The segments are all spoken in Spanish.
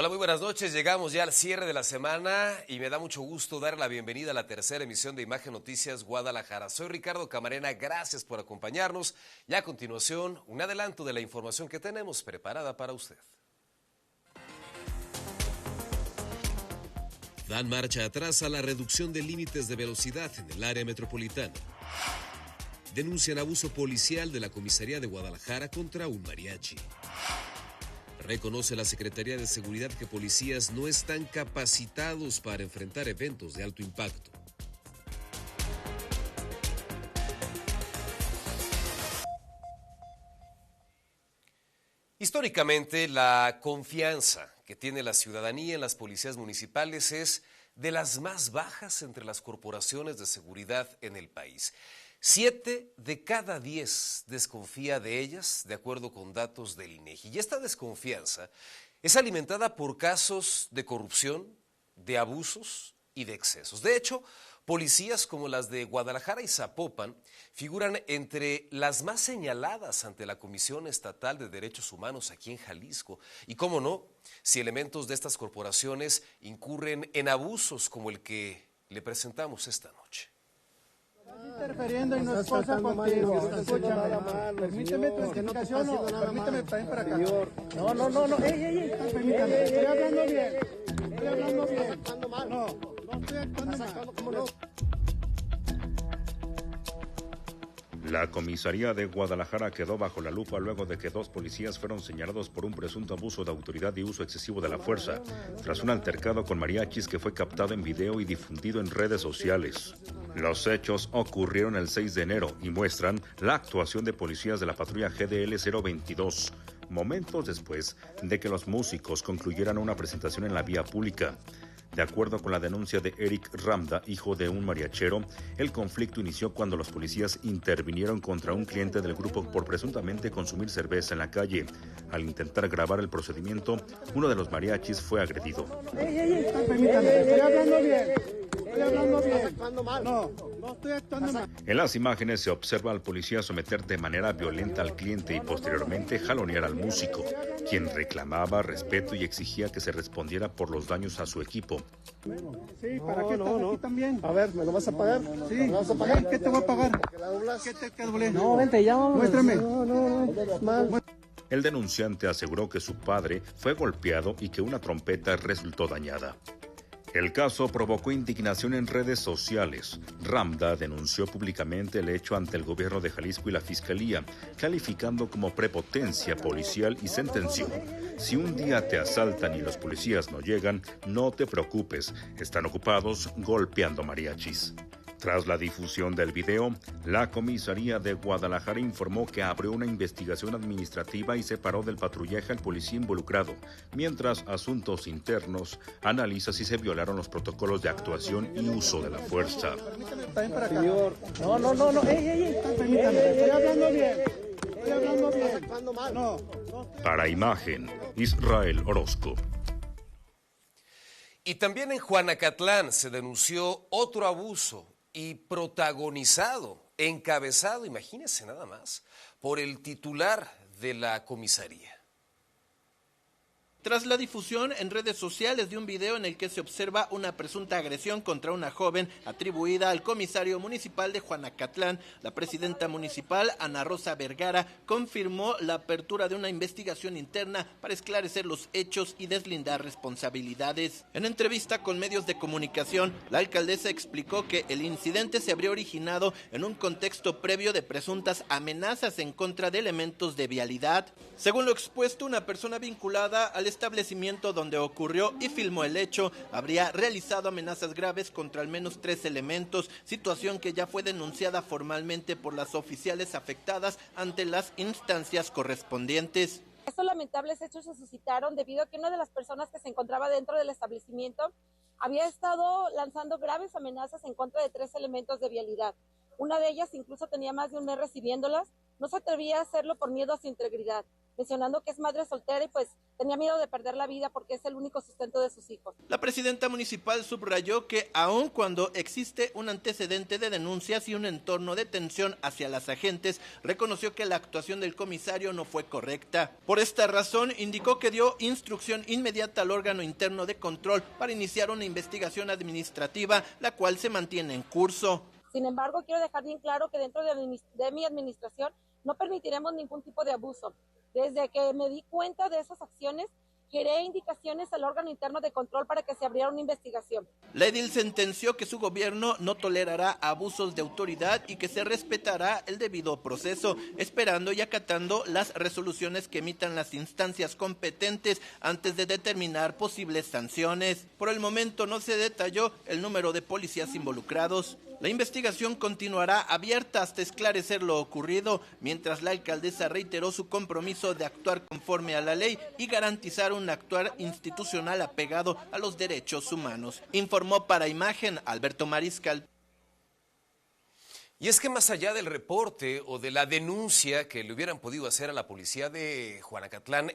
Hola, muy buenas noches. Llegamos ya al cierre de la semana y me da mucho gusto dar la bienvenida a la tercera emisión de Imagen Noticias Guadalajara. Soy Ricardo Camarena, gracias por acompañarnos. Y a continuación, un adelanto de la información que tenemos preparada para usted. Dan marcha atrás a la reducción de límites de velocidad en el área metropolitana. Denuncian abuso policial de la comisaría de Guadalajara contra un mariachi. Reconoce la Secretaría de Seguridad que policías no están capacitados para enfrentar eventos de alto impacto. Históricamente, la confianza que tiene la ciudadanía en las policías municipales es de las más bajas entre las corporaciones de seguridad en el país. 7 de cada 10 desconfía de ellas, de acuerdo con datos del INEGI. Y esta desconfianza es alimentada por casos de corrupción, de abusos y de excesos. De hecho, policías como las de Guadalajara y Zapopan figuran entre las más señaladas ante la Comisión Estatal de Derechos Humanos aquí en Jalisco. Y cómo no, si elementos de estas corporaciones incurren en abusos como el que le presentamos esta noche. Interfiriendo y no es cosa contigo, escúchame, permíteme tu explicación o permíteme también para acá. No, permítame, estoy hablando bien, no estoy actuando mal, ¿cómo no? La comisaría de Guadalajara quedó bajo la lupa luego de que 2 policías fueron señalados por un presunto abuso de autoridad y uso excesivo de la fuerza, tras un altercado con mariachis que fue captado en video y difundido en redes sociales. Los hechos ocurrieron el 6 de enero y muestran la actuación de policías de la patrulla GDL 022, momentos después de que los músicos concluyeran una presentación en la vía pública. De acuerdo con la denuncia de Eric Ramda, hijo de un mariachero, el conflicto inició cuando los policías intervinieron contra un cliente del grupo por presuntamente consumir cerveza en la calle. Al intentar grabar el procedimiento, uno de los mariachis fue agredido. Permítame, estoy hablando bien. No estoy actuando mal. En las imágenes se observa al policía someter de manera violenta al cliente y posteriormente jalonear al músico, quien reclamaba respeto y exigía que se respondiera por los daños a su equipo. Sí, ¿para qué estás aquí también? A ver, ¿me lo vas a pagar? Sí, ¿me lo vas a pagar? ¿Qué te voy a pagar? ¿Qué ¿Qué doblé? No, vente, ya vamos. Muéstrame. No. El denunciante aseguró que su padre fue golpeado y que una trompeta resultó dañada. El caso provocó indignación en redes sociales. Ramda denunció públicamente el hecho ante el gobierno de Jalisco y la Fiscalía, calificando como prepotencia policial y sentenció: si un día te asaltan y los policías no llegan, no te preocupes, están ocupados golpeando mariachis. Tras la difusión del video, la comisaría de Guadalajara informó que abrió una investigación administrativa y separó del patrullaje al policía involucrado, mientras Asuntos Internos analiza si se violaron los protocolos de actuación y uso de la fuerza. Señor, no, permítame, estoy hablando bien. No. Para Imagen, Israel Orozco. Y también en Juanacatlán se denunció otro abuso y protagonizado, encabezado, imagínense nada más, por el titular de la comisaría. Tras la difusión en redes sociales de un video en el que se observa una presunta agresión contra una joven atribuida al comisario municipal de Juanacatlán, la presidenta municipal, Ana Rosa Vergara, confirmó la apertura de una investigación interna para esclarecer los hechos y deslindar responsabilidades. En entrevista con medios de comunicación, la alcaldesa explicó que el incidente se habría originado en un contexto previo de presuntas amenazas en contra de elementos de vialidad. Según lo expuesto, una persona vinculada al establecimiento donde ocurrió y filmó el hecho habría realizado amenazas graves contra al menos 3 elementos, situación que ya fue denunciada formalmente por las oficiales afectadas ante las instancias correspondientes. Estos lamentables hechos se suscitaron debido a que una de las personas que se encontraba dentro del establecimiento había estado lanzando graves amenazas en contra de 3 elementos de vialidad. Una de ellas incluso tenía más de un mes recibiéndolas, no se atrevía a hacerlo por miedo a su integridad. mencionando que es madre soltera y pues tenía miedo de perder la vida porque es el único sustento de sus hijos. La presidenta municipal subrayó que aun cuando existe un antecedente de denuncias y un entorno de tensión hacia las agentes, reconoció que la actuación del comisario no fue correcta. Por esta razón, indicó que dio instrucción inmediata al órgano interno de control para iniciar una investigación administrativa, la cual se mantiene en curso. Sin embargo, quiero dejar bien claro que dentro de mi administración no permitiremos ningún tipo de abuso. Desde que me di cuenta de esas acciones, giré indicaciones al órgano interno de control para que se abriera una investigación. La edil sentenció que su gobierno no tolerará abusos de autoridad y que se respetará el debido proceso, esperando y acatando las resoluciones que emitan las instancias competentes antes de determinar posibles sanciones. Por el momento no se detalló el número de policías involucrados. La investigación continuará abierta hasta esclarecer lo ocurrido, mientras la alcaldesa reiteró su compromiso de actuar conforme a la ley y garantizar un actuar institucional apegado a los derechos humanos. Informó para Imagen Alberto Mariscal. Y es que más allá del reporte o de la denuncia que le hubieran podido hacer a la policía de Juanacatlán,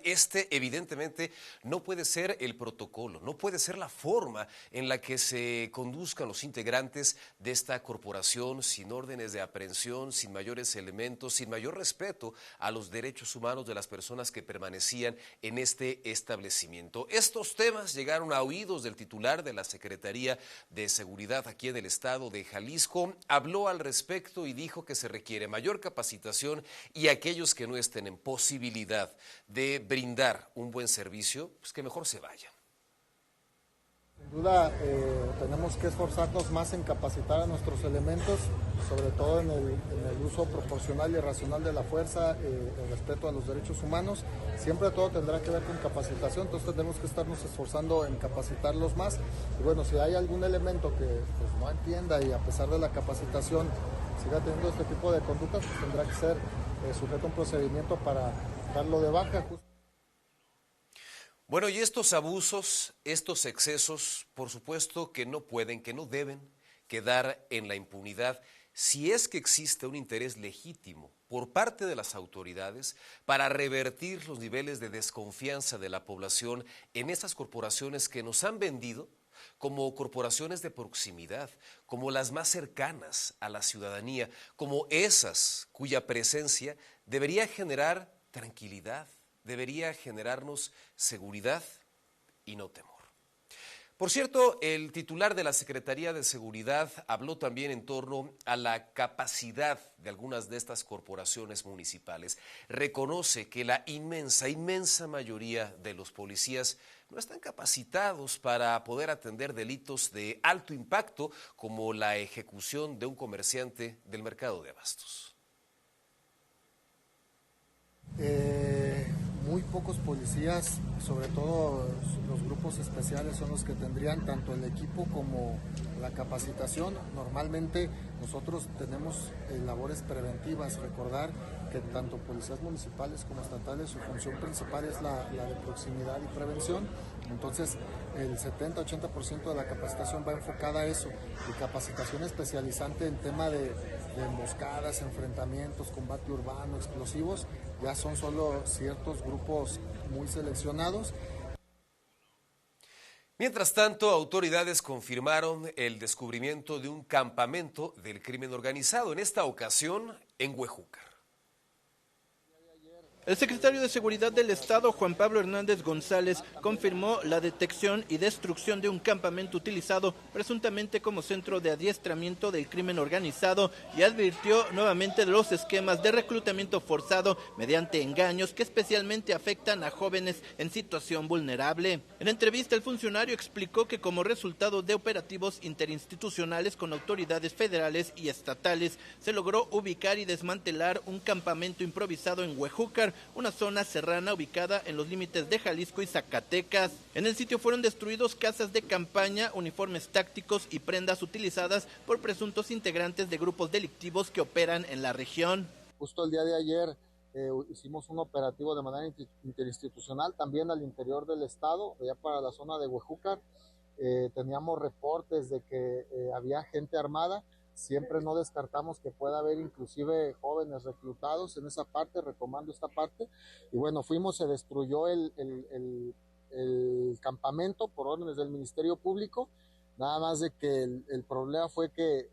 evidentemente no puede ser el protocolo, no puede ser la forma en la que se conduzcan los integrantes de esta corporación sin órdenes de aprehensión, sin mayores elementos, sin mayor respeto a los derechos humanos de las personas que permanecían en este establecimiento. Estos temas llegaron a oídos del titular de la Secretaría de Seguridad aquí en el estado de Jalisco. Habló al respecto y dijo que se requiere mayor capacitación y aquellos que no estén en posibilidad de brindar un buen servicio, pues que mejor se vayan. Sin duda tenemos que esforzarnos más en capacitar a nuestros elementos, sobre todo en el uso proporcional y racional de la fuerza, el respeto a los derechos humanos. Siempre todo tendrá que ver con capacitación, entonces tenemos que estarnos esforzando en capacitarlos más. Y bueno, si hay algún elemento que pues, no entienda y a pesar de la capacitación siga teniendo este tipo de conductas, pues tendrá que ser sujeto a un procedimiento para darlo de baja. Bueno, y estos abusos, estos excesos, por supuesto que no pueden, que no deben quedar en la impunidad si es que existe un interés legítimo por parte de las autoridades para revertir los niveles de desconfianza de la población en esas corporaciones que nos han vendido como corporaciones de proximidad, como las más cercanas a la ciudadanía, como esas cuya presencia debería generar tranquilidad, debería generarnos seguridad y no temor. Por cierto, el titular de la Secretaría de Seguridad habló también en torno a la capacidad de algunas de estas corporaciones municipales. Reconoce que la inmensa mayoría de los policías no están capacitados para poder atender delitos de alto impacto como la ejecución de un comerciante del mercado de abastos. Muy pocos policías, sobre todo los grupos especiales, son los que tendrían tanto el equipo como la capacitación. Normalmente nosotros tenemos labores preventivas. Recordar que tanto policías municipales como estatales, su función principal es la de proximidad y prevención. Entonces el 70-80% de la capacitación va enfocada a eso, y capacitación especializante en tema de emboscadas, enfrentamientos, combate urbano, explosivos, ya son solo ciertos grupos muy seleccionados. Mientras tanto, autoridades confirmaron el descubrimiento de un campamento del crimen organizado, en esta ocasión en Huejúcar. El secretario de Seguridad del Estado, Juan Pablo Hernández González, confirmó la detección y destrucción de un campamento utilizado presuntamente como centro de adiestramiento del crimen organizado y advirtió nuevamente de los esquemas de reclutamiento forzado mediante engaños que especialmente afectan a jóvenes en situación vulnerable. En entrevista, el funcionario explicó que como resultado de operativos interinstitucionales con autoridades federales y estatales, se logró ubicar y desmantelar un campamento improvisado en Huejúcar, una zona serrana ubicada en los límites de Jalisco y Zacatecas. En el sitio fueron destruidos casas de campaña, uniformes tácticos y prendas utilizadas por presuntos integrantes de grupos delictivos que operan en la región. Justo el día de ayer hicimos un operativo de manera interinstitucional también al interior del estado, allá para la zona de Huejúcar. Teníamos reportes de que había gente armada. siempre no descartamos que pueda haber inclusive jóvenes reclutados en esa parte, retomando esta parte. Y bueno, se destruyó el campamento por órdenes del Ministerio Público, nada más de que el problema fue que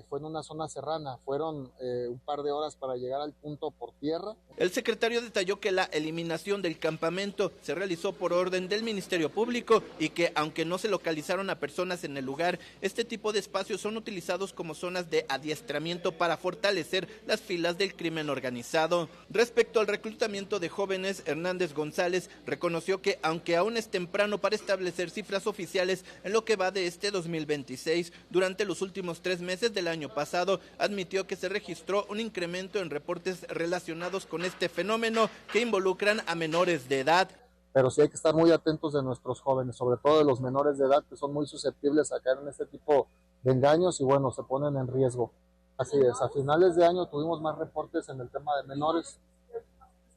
fue en una zona serrana, fueron un par de horas para llegar al punto por tierra. El secretario detalló que la eliminación del campamento se realizó por orden del Ministerio Público y que aunque no se localizaron a personas en el lugar, este tipo de espacios son utilizados como zonas de adiestramiento para fortalecer las filas del crimen organizado. Respecto al reclutamiento de jóvenes, Hernández González reconoció que aunque aún es temprano para establecer cifras oficiales en lo que va de este 2026, durante los últimos 3 meses del año pasado, admitió que se registró un incremento en reportes relacionados con este fenómeno que involucran a menores de edad. Pero sí hay que estar muy atentos de nuestros jóvenes, sobre todo de los menores de edad, que son muy susceptibles a caer en este tipo de engaños y bueno, se ponen en riesgo. Así es, a finales de año tuvimos más reportes en el tema de menores.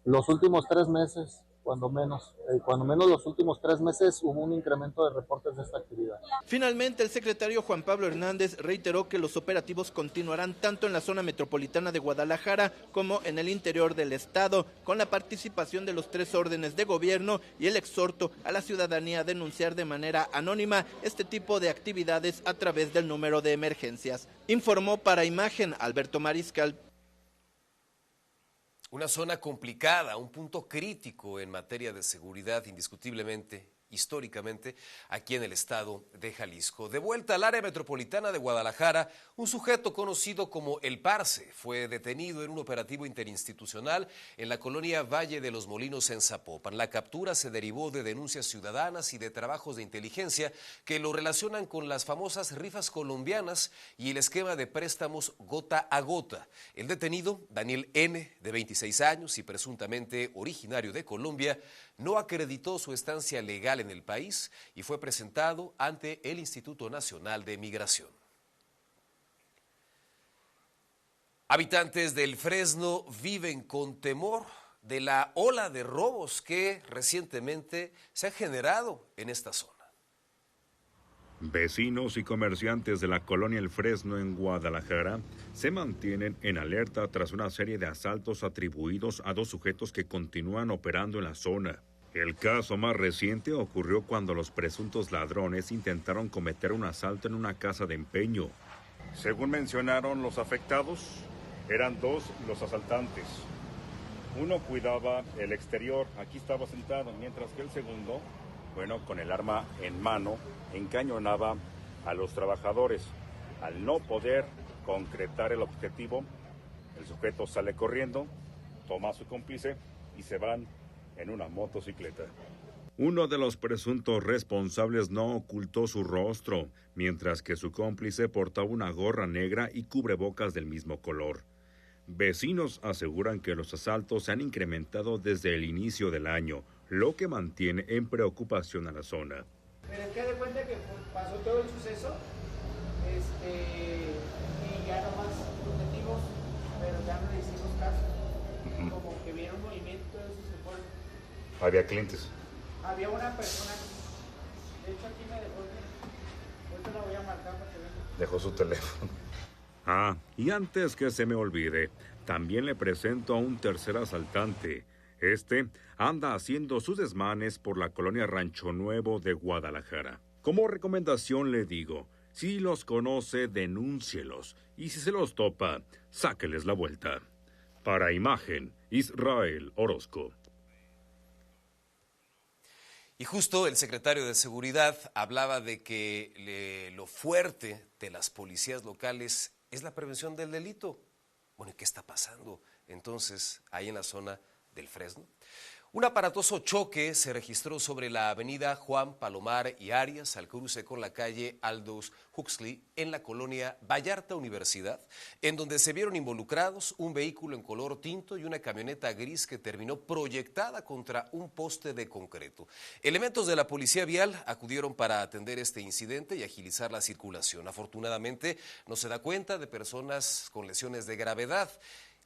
Los últimos 3 meses, cuando menos los últimos 3 meses hubo un incremento de reportes de esta actividad. Finalmente, el secretario Juan Pablo Hernández reiteró que los operativos continuarán tanto en la zona metropolitana de Guadalajara como en el interior del estado, con la participación de los 3 órdenes de gobierno y el exhorto a la ciudadanía a denunciar de manera anónima este tipo de actividades a través del número de emergencias. Informó para Imagen Alberto Mariscal. Una zona complicada, un punto crítico en materia de seguridad, indiscutiblemente, históricamente, aquí en el estado de Jalisco. De vuelta al área metropolitana de Guadalajara, un sujeto conocido como El Parce fue detenido en un operativo interinstitucional en la colonia Valle de los Molinos en Zapopan. La captura se derivó de denuncias ciudadanas y de trabajos de inteligencia que lo relacionan con las famosas rifas colombianas y el esquema de préstamos gota a gota. El detenido, Daniel N., de 26 años y presuntamente originario de Colombia, no acreditó su estancia legal en el país y fue presentado ante el Instituto Nacional de Migración. Habitantes del Fresno viven con temor de la ola de robos que recientemente se ha generado en esta zona. Vecinos y comerciantes de la colonia El Fresno en Guadalajara se mantienen en alerta tras una serie de asaltos atribuidos a 2 sujetos que continúan operando en la zona. El caso más reciente ocurrió cuando los presuntos ladrones intentaron cometer un asalto en una casa de empeño. Según mencionaron los afectados, eran 2 los asaltantes. Uno cuidaba el exterior, aquí estaba sentado, mientras que el segundo, con el arma en mano, encañonaba a los trabajadores. Al no poder concretar el objetivo, el sujeto sale corriendo, toma a su cómplice y se van en una motocicleta. Uno de los presuntos responsables no ocultó su rostro, mientras que su cómplice portaba una gorra negra y cubrebocas del mismo color. Vecinos aseguran que los asaltos se han incrementado desde el inicio del año, lo que mantiene en preocupación a la zona. Pero es que de cuenta que pasó todo el suceso, y ya nomás nos metimos, pero ya no le hicimos caso. Como que vieron movimiento, eso se fue. ¿Había clientes? Había una persona, de hecho aquí me dejó, ahorita la voy a marcar para que venga. Dejó su teléfono. Y antes que se me olvide, también le presento a un tercer asaltante. Este anda haciendo sus desmanes por la colonia Rancho Nuevo de Guadalajara. Como recomendación le digo, si los conoce, denúncielos. Y si se los topa, sáqueles la vuelta. Para Imagen, Israel Orozco. Y justo el secretario de Seguridad hablaba de que lo fuerte de las policías locales es la prevención del delito. Bueno, ¿y qué está pasando entonces ahí en la zona del Fresno? Un aparatoso choque se registró sobre la avenida Juan Palomar y Arias, al cruce con la calle Aldous Huxley, en la colonia Vallarta Universidad, en donde se vieron involucrados un vehículo en color tinto y una camioneta gris que terminó proyectada contra un poste de concreto. Elementos de la policía vial acudieron para atender este incidente y agilizar la circulación. Afortunadamente, no se da cuenta de personas con lesiones de gravedad.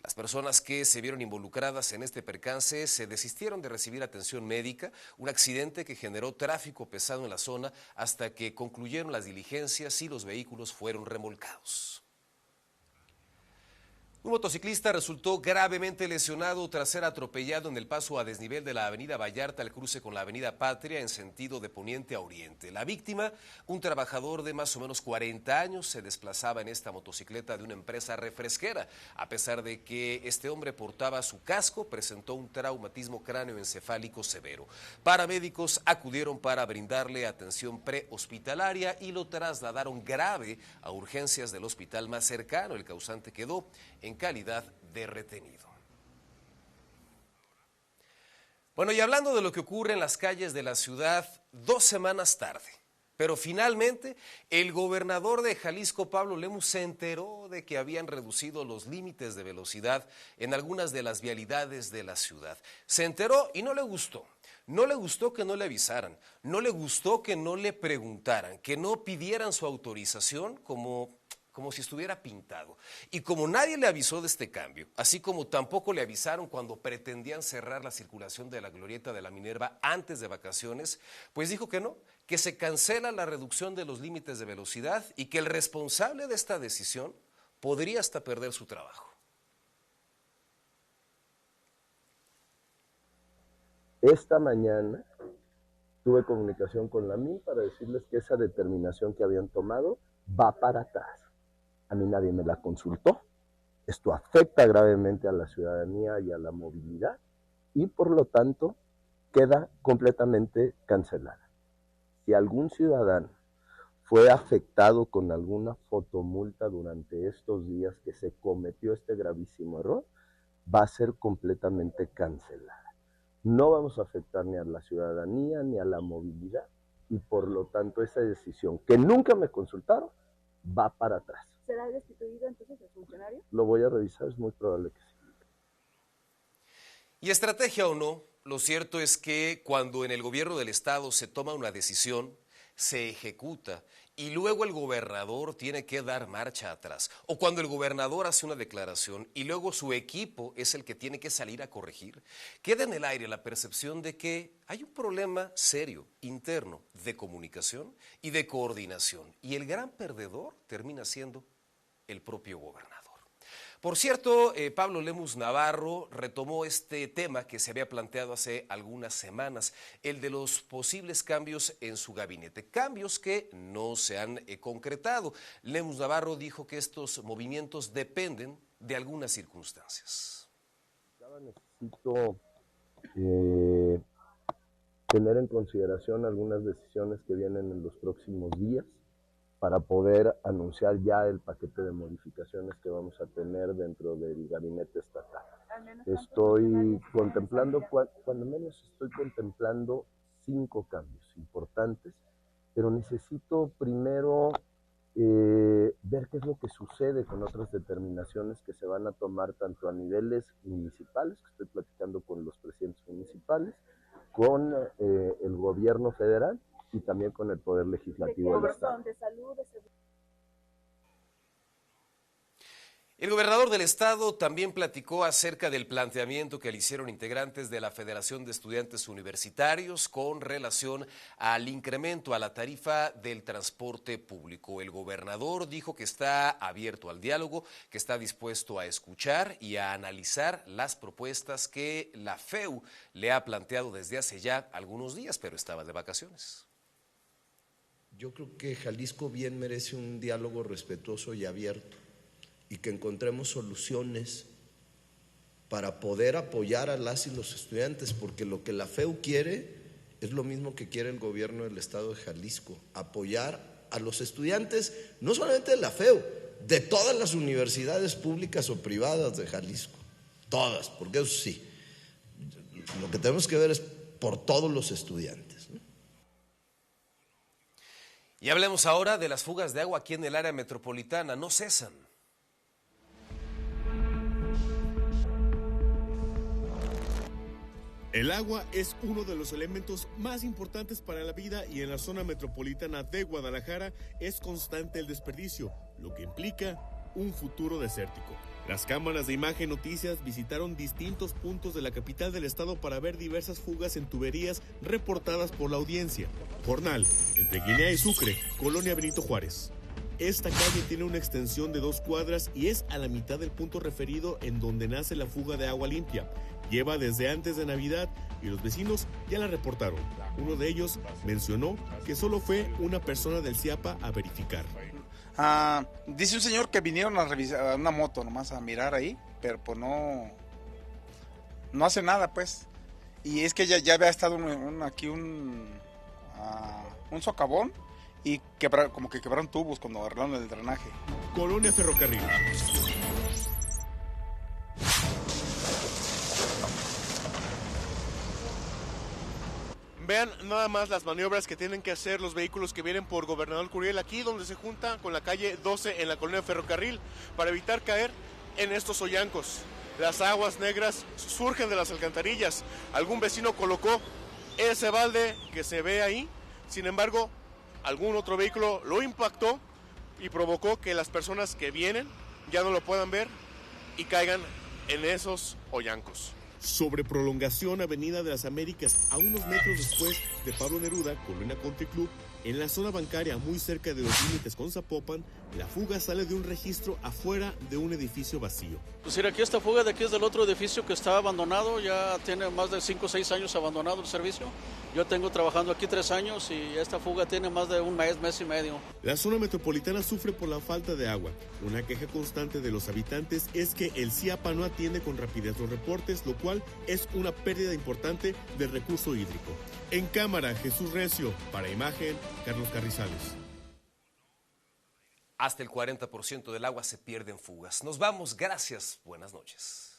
Las personas que se vieron involucradas en este percance se desistieron de recibir atención médica, un accidente que generó tráfico pesado en la zona hasta que concluyeron las diligencias y los vehículos fueron remolcados. Un motociclista resultó gravemente lesionado tras ser atropellado en el paso a desnivel de la avenida Vallarta al cruce con la avenida Patria en sentido de poniente a oriente. La víctima, un trabajador de más o menos 40 años, se desplazaba en esta motocicleta de una empresa refresquera. A pesar de que este hombre portaba su casco, presentó un traumatismo cráneoencefálico severo. Paramédicos acudieron para brindarle atención prehospitalaria y lo trasladaron grave a urgencias del hospital más cercano. El causante quedó en calidad de retenido. Bueno, y hablando de lo que ocurre en las calles de la ciudad 2 semanas tarde, pero finalmente el gobernador de Jalisco, Pablo Lemus, se enteró de que habían reducido los límites de velocidad en algunas de las vialidades de la ciudad. Se enteró y no le gustó. No le gustó que no le avisaran, no le gustó que no le preguntaran, que no pidieran su autorización como si estuviera pintado. Y como nadie le avisó de este cambio, así como tampoco le avisaron cuando pretendían cerrar la circulación de la glorieta de la Minerva antes de vacaciones, pues dijo que no, que se cancela la reducción de los límites de velocidad y que el responsable de esta decisión podría hasta perder su trabajo. Esta mañana tuve comunicación con la MIN para decirles que esa determinación que habían tomado va para atrás. A mí nadie me la consultó. Esto afecta gravemente a la ciudadanía y a la movilidad y por lo tanto queda completamente cancelada. Si algún ciudadano fue afectado con alguna fotomulta durante estos días que se cometió este gravísimo error, va a ser completamente cancelada. No vamos a afectar ni a la ciudadanía ni a la movilidad y por lo tanto esa decisión que nunca me consultaron va para atrás. ¿Será destituido entonces el funcionario? Lo voy a revisar, es muy probable que sí. Y estrategia o no, lo cierto es que cuando en el gobierno del estado se toma una decisión, se ejecuta y luego el gobernador tiene que dar marcha atrás. O cuando el gobernador hace una declaración y luego su equipo es el que tiene que salir a corregir, queda en el aire la percepción de que hay un problema serio, interno, de comunicación y de coordinación. Y el gran perdedor termina siendo el propio gobernador. Por cierto, Pablo Lemus Navarro retomó este tema que se había planteado hace algunas semanas, el de los posibles cambios en su gabinete, cambios que no se han concretado. Lemus Navarro dijo que estos movimientos dependen de algunas circunstancias. Necesito tener en consideración algunas decisiones que vienen en los próximos días, para poder anunciar ya el paquete de modificaciones que vamos a tener dentro del gabinete estatal. Estoy contemplando, cuando menos estoy contemplando 5 cambios importantes, pero necesito primero ver qué es lo que sucede con otras determinaciones que se van a tomar tanto a niveles municipales, que estoy platicando con los presidentes municipales, con el gobierno federal, y también con el Poder Legislativo del Estado. El gobernador del estado también platicó acerca del planteamiento que le hicieron integrantes de la Federación de Estudiantes Universitarios con relación al incremento a la tarifa del transporte público. El gobernador dijo que está abierto al diálogo, que está dispuesto a escuchar y a analizar las propuestas que la FEU le ha planteado desde hace ya algunos días, pero estaba de vacaciones. Yo creo que Jalisco bien merece un diálogo respetuoso y abierto y que encontremos soluciones para poder apoyar a las y los estudiantes, porque lo que la FEU quiere es lo mismo que quiere el gobierno del estado de Jalisco, apoyar a los estudiantes, no solamente de la FEU, de todas las universidades públicas o privadas de Jalisco, todas, porque eso sí, lo que tenemos que ver es por todos los estudiantes, ¿no? Y hablemos ahora de las fugas de agua aquí en el área metropolitana. No cesan. El agua es uno de los elementos más importantes para la vida y en la zona metropolitana de Guadalajara es constante el desperdicio, lo que implica un futuro desértico. Las cámaras de Imagen Noticias visitaron distintos puntos de la capital del estado para ver diversas fugas en tuberías reportadas por la audiencia. Jornal, entre Guinea y Sucre, Colonia Benito Juárez. esta calle tiene una extensión de 2 cuadras y es a la mitad del punto referido en donde nace la fuga de agua limpia. Lleva desde antes de Navidad y los vecinos ya la reportaron. Uno de ellos mencionó que solo fue una persona del CIAPA a verificar. Dice un señor que vinieron a revisar una moto nomás a mirar ahí, pero pues no hace nada pues. Y es que ya había estado aquí un socavón y como que quebraron tubos cuando arreglaron el drenaje. Colonia Ferrocarril. Vean nada más las maniobras que tienen que hacer los vehículos que vienen por Gobernador Curiel, aquí donde se junta con la calle 12 en la Colonia Ferrocarril, para evitar caer en estos hoyancos. Las aguas negras surgen de las alcantarillas. Algún vecino colocó ese balde que se ve ahí, sin embargo, algún otro vehículo lo impactó y provocó que las personas que vienen ya no lo puedan ver y caigan en esos hoyancos. Sobre Prolongación Avenida de las Américas, a unos metros después de Pablo Neruda, Colonia Country Club, en la zona bancaria muy cerca de los límites con Zapopan, la fuga sale de un registro afuera de un edificio vacío. Pues mira, aquí esta fuga de aquí es del otro edificio que está abandonado, ya tiene más de 5 o 6 años abandonado el servicio. Yo tengo trabajando aquí 3 años y esta fuga tiene más de un mes y medio. La zona metropolitana sufre por la falta de agua. Una queja constante de los habitantes es que el CIAPA no atiende con rapidez los reportes, lo cual es una pérdida importante del recurso hídrico. En cámara, Jesús Recio. Para Imagen, Carlos Carrizales. Hasta el 40% del agua se pierde en fugas. Nos vamos, gracias, buenas noches.